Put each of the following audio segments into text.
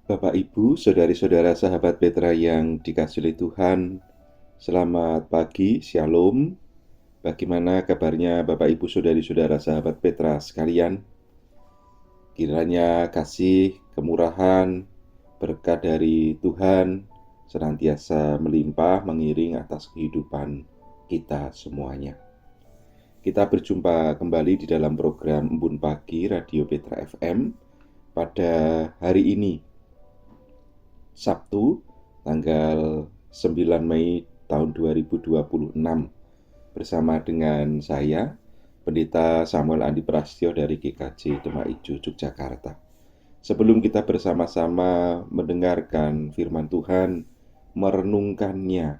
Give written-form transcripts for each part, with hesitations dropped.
Bapak, Ibu, saudari-saudara sahabat Petra yang dikasihi oleh Tuhan, selamat pagi, Shalom. Bagaimana kabarnya Bapak, Ibu, saudari-saudara sahabat Petra sekalian? Kiranya kasih, kemurahan, berkat dari Tuhan senantiasa melimpah mengiring atas kehidupan kita semuanya. Kita berjumpa kembali di dalam program Embun Pagi Radio Petra FM pada hari ini, Sabtu, tanggal 9 Mei tahun 2026, bersama dengan saya, Pendeta Samuel Andi Prastyo dari GKJ Demak Ijo, Yogyakarta. Sebelum kita bersama-sama mendengarkan firman Tuhan, merenungkannya,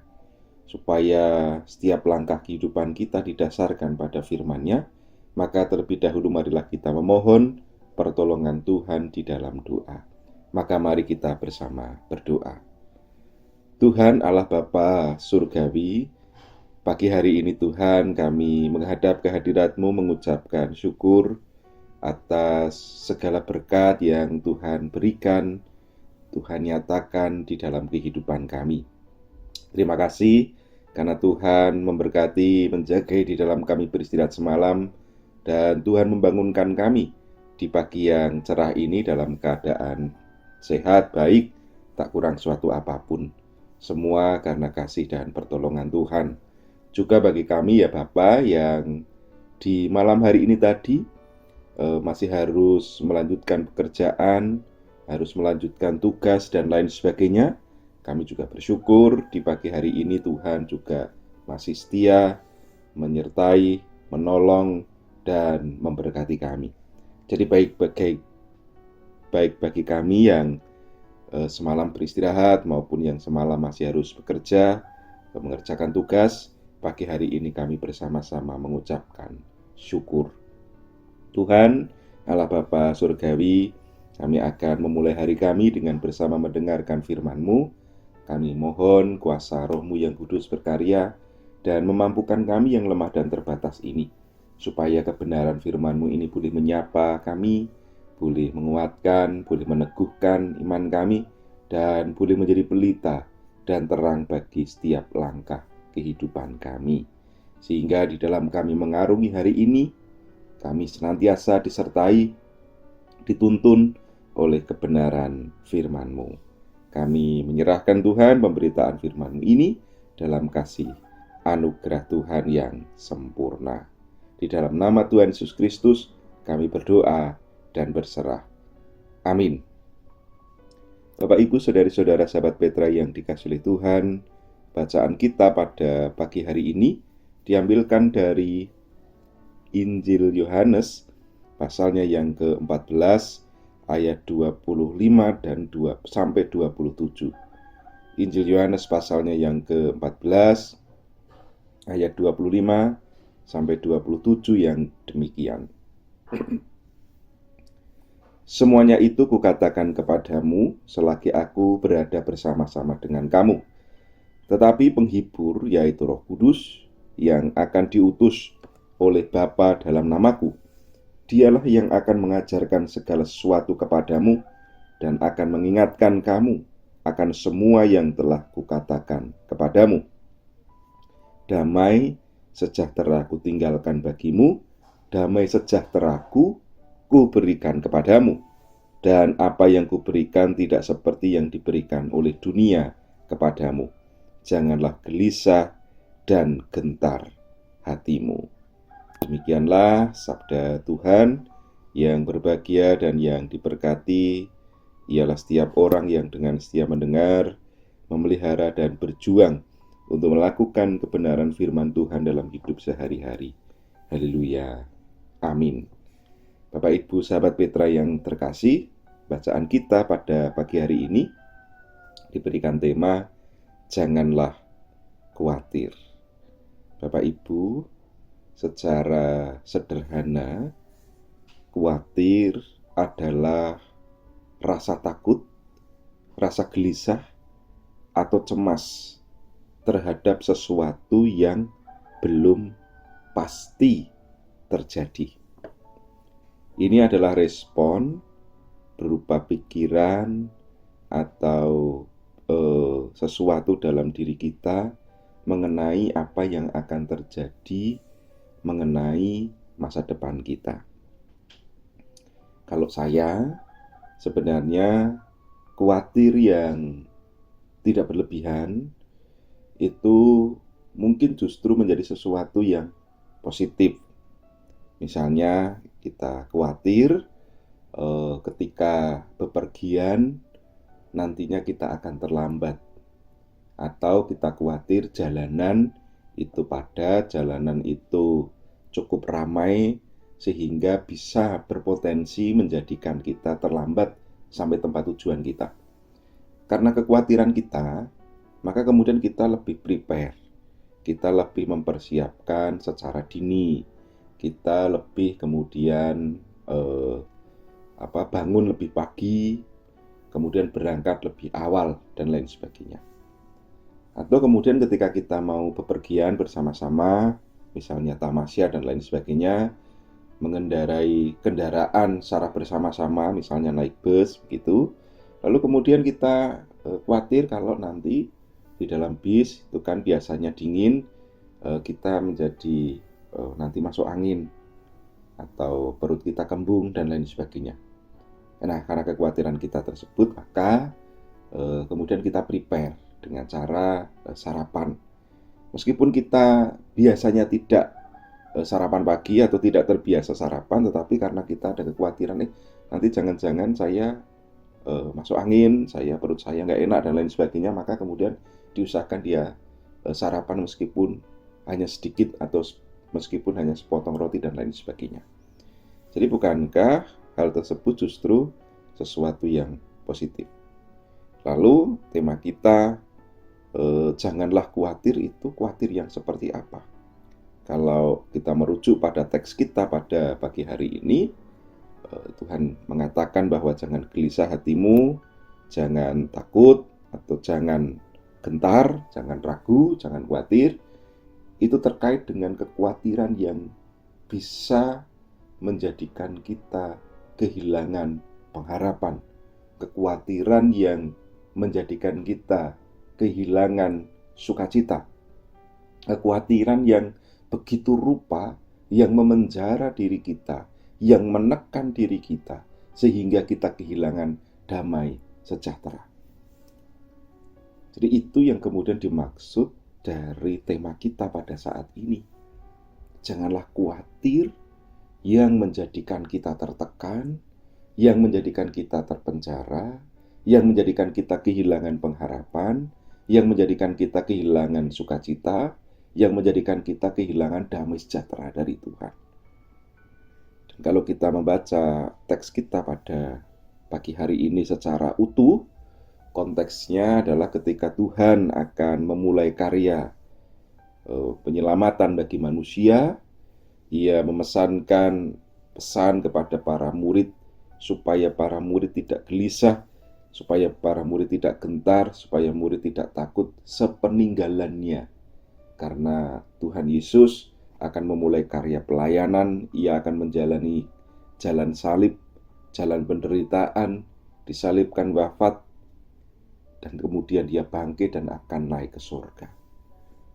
supaya setiap langkah kehidupan kita didasarkan pada firman-Nya, maka terlebih dahulu marilah kita memohon pertolongan Tuhan di dalam doa. Maka mari kita bersama berdoa. Tuhan Allah Bapa Surgawi, pagi hari ini Tuhan kami menghadap kehadirat-Mu mengucapkan syukur atas segala berkat yang Tuhan berikan, Tuhan nyatakan di dalam kehidupan kami. Terima kasih karena Tuhan memberkati, menjaga di dalam kami beristirahat semalam, dan Tuhan membangunkan kami di pagi yang cerah ini dalam keadaan sehat, baik, tak kurang suatu apapun. Semua karena kasih dan pertolongan Tuhan. Juga bagi kami ya Bapa yang di malam hari ini tadi masih harus melanjutkan pekerjaan, harus melanjutkan tugas dan lain sebagainya. Kami juga bersyukur di pagi hari ini Tuhan juga masih setia, menyertai, menolong, dan memberkati kami. Jadi baik bagi kami yang semalam beristirahat maupun yang semalam masih harus bekerja, mengerjakan tugas, pagi hari ini kami bersama-sama mengucapkan syukur. Tuhan, Allah Bapa Surgawi, kami akan memulai hari kami dengan bersama mendengarkan firman-Mu. Kami mohon kuasa Roh-Mu yang kudus berkarya dan memampukan kami yang lemah dan terbatas ini, supaya kebenaran firman-Mu ini boleh menyapa kami, boleh menguatkan, boleh meneguhkan iman kami, dan boleh menjadi pelita dan terang bagi setiap langkah kehidupan kami. Sehingga di dalam kami mengarungi hari ini, kami senantiasa disertai, dituntun oleh kebenaran firman-Mu. Kami menyerahkan Tuhan pemberitaan firman-Mu ini dalam kasih anugerah Tuhan yang sempurna. Di dalam nama Tuhan Yesus Kristus, kami berdoa dan berserah. Amin. Bapak, Ibu, saudari-saudara sahabat Petra yang dikasihi oleh Tuhan, bacaan kita pada pagi hari ini diambilkan dari Injil Yohanes, pasalnya yang ke-14, ayat 25 dan 27. Injil Yohanes pasalnya yang ke-14, ayat 25 sampai 27 yang demikian. Semuanya itu kukatakan kepadamu selagi aku berada bersama-sama dengan kamu. Tetapi penghibur, yaitu Roh Kudus, yang akan diutus oleh Bapa dalam namaku, Dialah yang akan mengajarkan segala sesuatu kepadamu dan akan mengingatkan kamu akan semua yang telah kukatakan kepadamu. Damai sejahtera kutinggalkan bagimu, damai sejahteraku kuberikan kepadamu. Dan apa yang kuberikan tidak seperti yang diberikan oleh dunia kepadamu. Janganlah gelisah dan gentar hatimu. Demikianlah sabda Tuhan. Yang berbahagia dan yang diberkati ialah setiap orang yang dengan setia mendengar, memelihara dan berjuang untuk melakukan kebenaran firman Tuhan dalam hidup sehari-hari. Haleluya. Amin. Bapak, Ibu, sahabat Petra yang terkasih, bacaan kita pada pagi hari ini diberikan tema Janganlah Khawatir. Bapak, Ibu, secara sederhana, khawatir adalah rasa takut, rasa gelisah, atau cemas terhadap sesuatu yang belum pasti terjadi. Ini adalah respon berupa pikiran atau sesuatu dalam diri kita mengenai apa yang akan terjadi mengenai masa depan kita. Kalau saya sebenarnya khawatir yang tidak berlebihan itu mungkin justru menjadi sesuatu yang positif. Misalnya kita khawatir ketika bepergian nantinya kita akan terlambat, atau kita khawatir jalanan itu cukup ramai sehingga bisa berpotensi menjadikan kita terlambat sampai tempat tujuan kita. Karena kekhawatiran kita, maka kemudian kita lebih prepare, kita lebih mempersiapkan secara dini, kita lebih kemudian bangun lebih pagi, kemudian berangkat lebih awal dan lain sebagainya. Atau kemudian ketika kita mau bepergian bersama-sama, misalnya tamasya dan lain sebagainya, mengendarai kendaraan secara bersama-sama, misalnya naik bus begitu. Lalu kemudian kita khawatir kalau nanti di dalam bis itu kan biasanya dingin, kita menjadi nanti masuk angin atau perut kita kembung dan lain sebagainya. Nah, karena kekhawatiran kita tersebut, maka kemudian kita prepare dengan cara sarapan. Meskipun kita biasanya tidak sarapan pagi atau tidak terbiasa sarapan, tetapi karena kita ada kekhawatiran nanti jangan-jangan saya masuk angin, perut saya nggak enak dan lain sebagainya, maka kemudian diusahakan dia sarapan meskipun hanya sedikit atau meskipun hanya sepotong roti dan lain sebagainya. Jadi bukankah hal tersebut justru sesuatu yang positif? Lalu tema kita janganlah khawatir, itu khawatir yang seperti apa? Kalau kita merujuk pada teks kita pada pagi hari ini, Tuhan mengatakan bahwa jangan gelisah hatimu, jangan takut atau jangan gentar, jangan ragu, jangan khawatir. Itu terkait dengan kekhawatiran yang bisa menjadikan kita kehilangan pengharapan, kekhawatiran yang menjadikan kita kehilangan sukacita, kekhawatiran yang begitu rupa yang memenjara diri kita, yang menekan diri kita sehingga kita kehilangan damai sejahtera. Jadi itu yang kemudian dimaksud dari tema kita pada saat ini. Janganlah khawatir yang menjadikan kita tertekan, yang menjadikan kita terpenjara, yang menjadikan kita kehilangan pengharapan, yang menjadikan kita kehilangan sukacita, yang menjadikan kita kehilangan damai sejahtera dari Tuhan. Dan kalau kita membaca teks kita pada pagi hari ini secara utuh, konteksnya adalah ketika Tuhan akan memulai karya penyelamatan bagi manusia. Ia memesankan pesan kepada para murid supaya para murid tidak gelisah, supaya para murid tidak gentar, supaya murid tidak takut sepeninggalannya. Karena Tuhan Yesus akan memulai karya pelayanan, ia akan menjalani jalan salib, jalan penderitaan, disalibkan, wafat, dan kemudian dia bangkit dan akan naik ke surga.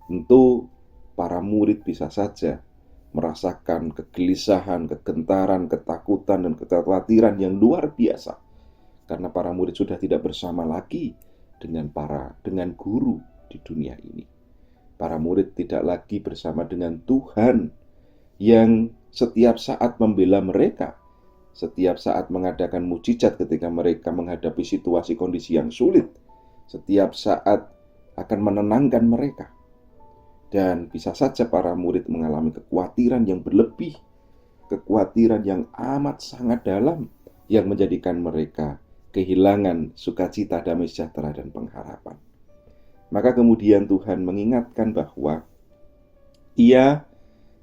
Tentu para murid bisa saja merasakan kegelisahan, kegentaran, ketakutan, dan kekhawatiran yang luar biasa. Karena para murid sudah tidak bersama lagi dengan guru di dunia ini. Para murid tidak lagi bersama dengan Tuhan yang setiap saat membela mereka, setiap saat mengadakan mukjizat ketika mereka menghadapi situasi kondisi yang sulit, setiap saat akan menenangkan mereka. Dan bisa saja para murid mengalami kekhawatiran yang berlebih, kekhawatiran yang amat sangat dalam, yang menjadikan mereka kehilangan sukacita, damai sejahtera, dan pengharapan. Maka kemudian Tuhan mengingatkan bahwa ia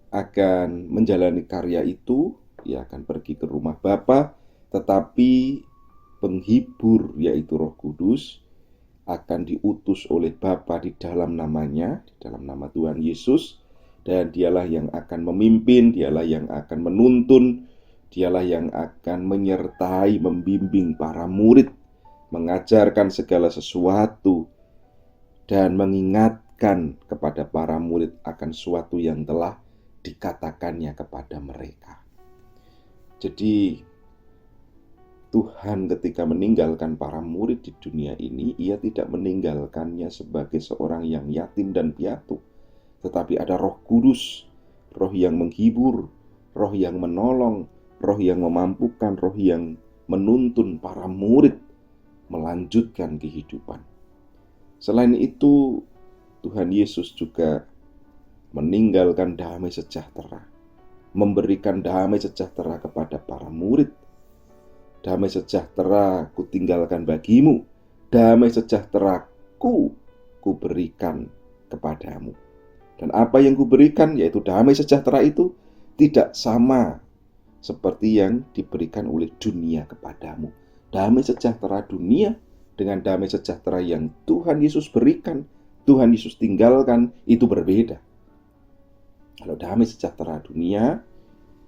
akan menjalani karya itu, ia akan pergi ke rumah Bapa, tetapi penghibur yaitu Roh Kudus akan diutus oleh Bapa di dalam namanya, di dalam nama Tuhan Yesus, dan dialah yang akan memimpin, dialah yang akan menuntun, dialah yang akan menyertai, membimbing para murid mengajarkan segala sesuatu, dan mengingatkan kepada para murid akan sesuatu yang telah dikatakannya kepada mereka. Jadi Tuhan ketika meninggalkan para murid di dunia ini, ia tidak meninggalkannya sebagai seorang yang yatim dan piatu, tetapi ada Roh Kudus, Roh yang menghibur, Roh yang menolong, Roh yang memampukan, Roh yang menuntun para murid melanjutkan kehidupan. Selain itu, Tuhan Yesus juga meninggalkan damai sejahtera, memberikan damai sejahtera kepada para murid. Damai sejahtera ku tinggalkan bagimu, damai sejahtera ku berikan kepadamu. Dan apa yang ku berikan, yaitu damai sejahtera itu, tidak sama seperti yang diberikan oleh dunia kepadamu. Damai sejahtera dunia dengan damai sejahtera yang Tuhan Yesus berikan, Tuhan Yesus tinggalkan, itu berbeda. Kalau damai sejahtera dunia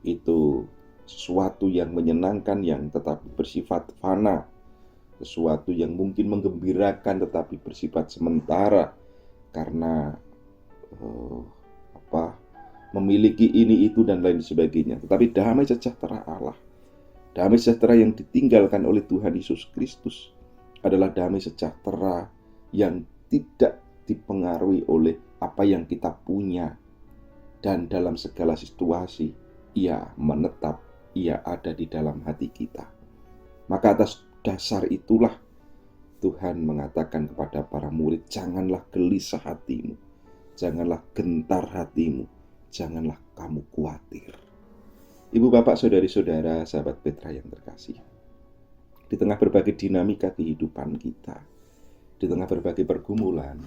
itu sesuatu yang menyenangkan, yang tetapi bersifat fana, sesuatu yang mungkin menggembirakan tetapi bersifat sementara, karena memiliki ini, itu, dan lain sebagainya. Tetapi damai sejahtera Allah, damai sejahtera yang ditinggalkan oleh Tuhan Yesus Kristus, adalah damai sejahtera yang tidak dipengaruhi oleh apa yang kita punya, dan dalam segala situasi ia menetap, ia ada di dalam hati kita. Maka atas dasar itulah Tuhan mengatakan kepada para murid, janganlah gelisah hatimu, janganlah gentar hatimu, janganlah kamu khawatir. Ibu, bapak, saudari-saudara, sahabat Petra yang terkasih, di tengah berbagai dinamika kehidupan kita, di tengah berbagai pergumulan,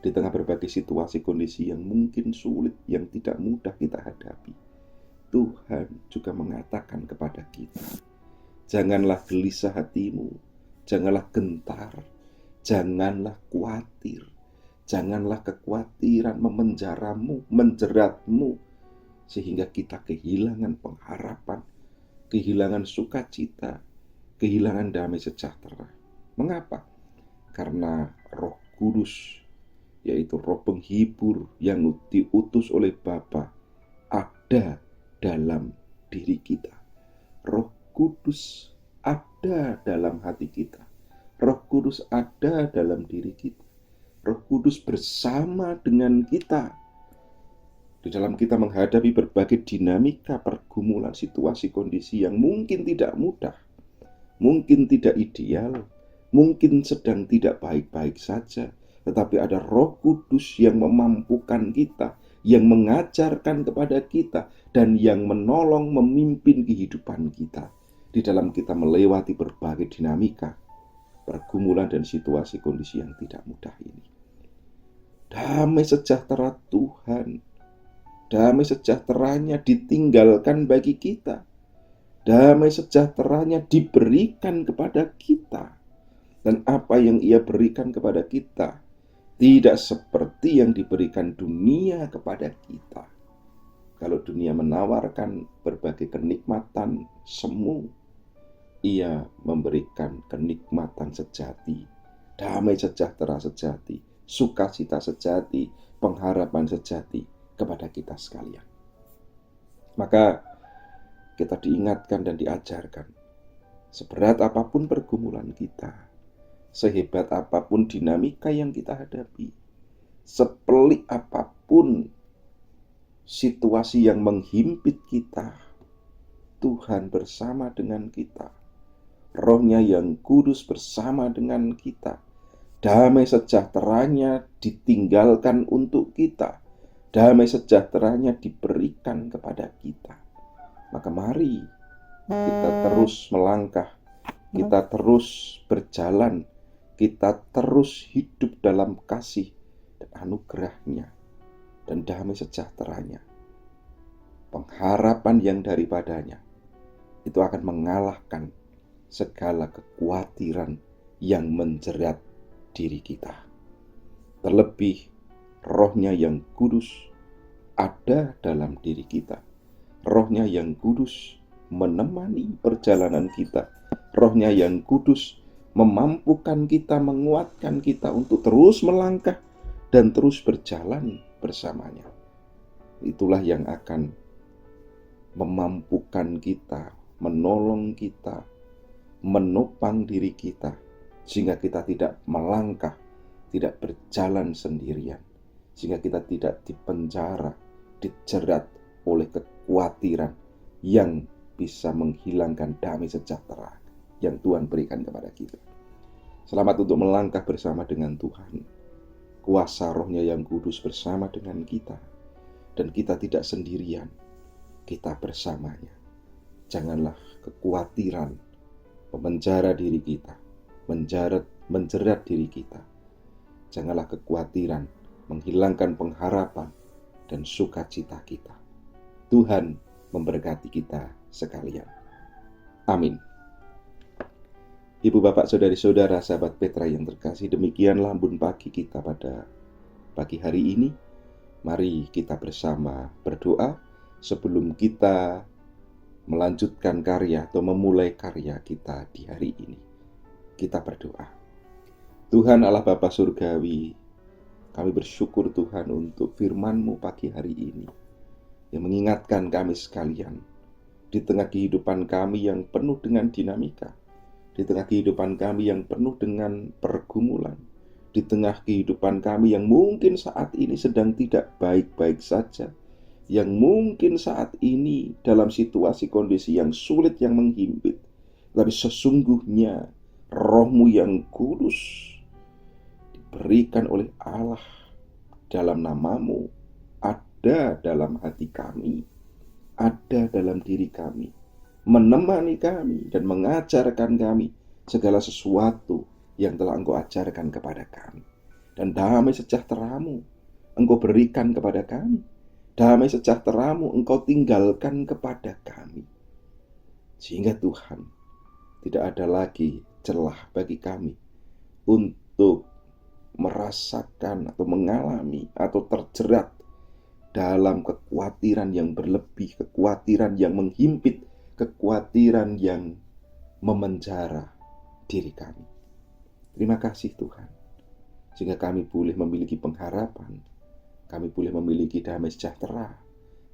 di tengah berbagai situasi kondisi yang mungkin sulit, yang tidak mudah kita hadapi, Tuhan juga mengatakan kepada kita, janganlah gelisah hatimu, janganlah gentar, janganlah khawatir, janganlah kekhawatiran memenjaramu, menjeratmu, sehingga kita kehilangan pengharapan, kehilangan sukacita, kehilangan damai sejahtera. Mengapa? Karena Roh Kudus, yaitu Roh penghibur yang diutus oleh Bapa, ada dalam diri kita. Roh Kudus ada dalam hati kita. Roh Kudus ada dalam diri kita. Roh Kudus bersama dengan kita di dalam kita menghadapi berbagai dinamika, pergumulan, situasi, kondisi yang mungkin tidak mudah, mungkin tidak ideal, mungkin sedang tidak baik-baik saja. Tetapi ada Roh Kudus yang memampukan kita, yang mengajarkan kepada kita, dan yang menolong memimpin kehidupan kita di dalam kita melewati berbagai dinamika, pergumulan, dan situasi kondisi yang tidak mudah ini. Damai sejahtera Tuhan, damai sejahteranya ditinggalkan bagi kita, damai sejahteranya diberikan kepada kita, dan apa yang Ia berikan kepada kita tidak seperti yang diberikan dunia kepada kita. Kalau dunia menawarkan berbagai kenikmatan semu, Ia memberikan kenikmatan sejati, damai sejahtera sejati, sukacita sejati, pengharapan sejati kepada kita sekalian. Maka kita diingatkan dan diajarkan, seberat apapun pergumulan kita, sehebat apapun dinamika yang kita hadapi, sepelik apapun situasi yang menghimpit kita, Tuhan bersama dengan kita. Roh-Nya yang kudus bersama dengan kita. Damai sejahteranya ditinggalkan untuk kita. Damai sejahteranya diberikan kepada kita. Maka mari kita terus melangkah, kita terus berjalan, kita terus hidup dalam kasih dan anugerah-Nya dan damai sejahteranya. Pengharapan yang daripadanya itu akan mengalahkan segala kekhawatiran yang menjerat diri kita. Terlebih Roh-Nya yang kudus ada dalam diri kita. Roh-Nya yang kudus menemani perjalanan kita. Roh-Nya yang kudus memampukan kita, menguatkan kita untuk terus melangkah dan terus berjalan bersamanya. Itulah yang akan memampukan kita, menolong kita, menopang diri kita, sehingga kita tidak melangkah, tidak berjalan sendirian, sehingga kita tidak dipenjara, dijerat oleh kekhawatiran yang bisa menghilangkan damai sejahtera yang Tuhan berikan kepada kita. Selamat untuk melangkah bersama dengan Tuhan. Kuasa Roh-Nya yang kudus bersama dengan kita, dan kita tidak sendirian, kita bersamanya. Janganlah kekhawatiran memenjara diri kita, menjerat diri kita. Janganlah kekhawatiran menghilangkan pengharapan dan sukacita kita. Tuhan memberkati kita sekalian. Amin. Ibu, bapak, saudari-saudara, sahabat Petra yang terkasih, demikianlah Embun Pagi kita pada pagi hari ini. Mari kita bersama berdoa sebelum kita melanjutkan karya atau memulai karya kita di hari ini. Kita berdoa. Tuhan Allah Bapa Surgawi, kami bersyukur Tuhan untuk firman-Mu pagi hari ini, yang mengingatkan kami sekalian, di tengah kehidupan kami yang penuh dengan dinamika, di tengah kehidupan kami yang penuh dengan pergumulan, di tengah kehidupan kami yang mungkin saat ini sedang tidak baik-baik saja, yang mungkin saat ini dalam situasi kondisi yang sulit, yang menghimpit, tapi sesungguhnya Roh-Mu yang kudus diberikan oleh Allah dalam nama-Mu ada dalam hati kami, ada dalam diri kami, menemani kami dan mengajarkan kami segala sesuatu yang telah Engkau ajarkan kepada kami. Dan damai sejahtera-Mu Engkau berikan kepada kami. Damai sejahtera-Mu Engkau tinggalkan kepada kami. Sehingga Tuhan, tidak ada lagi celah bagi kami untuk merasakan atau mengalami atau terjerat dalam kekhawatiran yang berlebih, kekhawatiran yang menghimpit, kekhawatiran yang memenjara diri kami. Terima kasih Tuhan, sehingga kami boleh memiliki pengharapan, kami boleh memiliki damai sejahtera,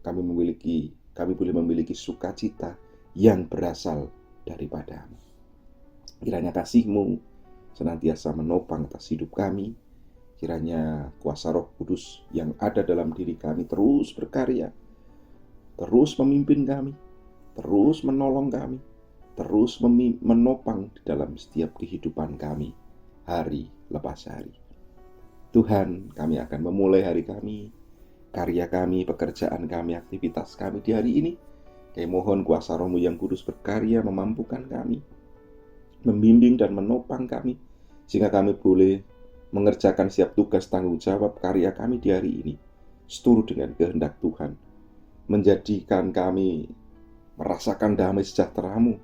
kami boleh memiliki sukacita yang berasal daripada-Mu. Kiranya kasih-Mu senantiasa menopang atas hidup kami. Kiranya kuasa Roh Kudus yang ada dalam diri kami terus berkarya, terus memimpin kami, terus menolong kami, terus menopang di dalam setiap kehidupan kami, hari lepas hari. Tuhan, kami akan memulai hari kami, karya kami, pekerjaan kami, aktivitas kami di hari ini. Kami mohon kuasa Roh-Mu yang kudus berkarya, memampukan kami, membimbing dan menopang kami, sehingga kami boleh mengerjakan setiap tugas tanggung jawab karya kami di hari ini seturut dengan kehendak Tuhan, menjadikan kami merasakan damai sejahtera-Mu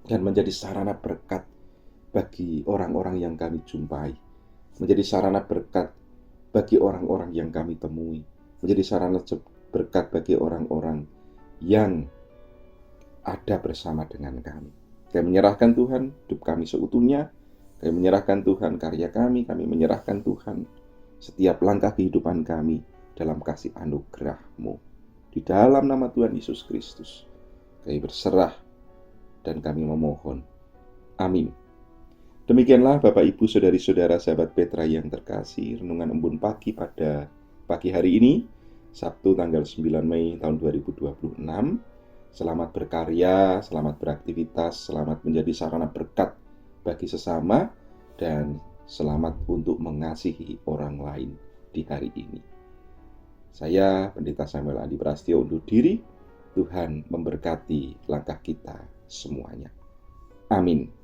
dan menjadi sarana berkat bagi orang-orang yang kami jumpai, menjadi sarana berkat bagi orang-orang yang kami temui, menjadi sarana berkat bagi orang-orang yang ada bersama dengan kami. Kami menyerahkan Tuhan hidup kami seutuhnya. Kami menyerahkan Tuhan karya kami menyerahkan Tuhan setiap langkah kehidupan kami dalam kasih anugerah-Mu. Di dalam nama Tuhan Yesus Kristus, kami berserah dan kami memohon. Amin. Demikianlah Bapak Ibu Saudari-saudara sahabat Petra yang terkasih, renungan Embun Pagi pada pagi hari ini, Sabtu tanggal 9 Mei tahun 2026. Selamat berkarya, selamat beraktivitas, selamat menjadi sarana berkat bagi sesama, dan selamat untuk mengasihi orang lain di hari ini. Saya Pendeta Samuel Andi Prastyo undur diri. Tuhan memberkati langkah kita semuanya. Amin.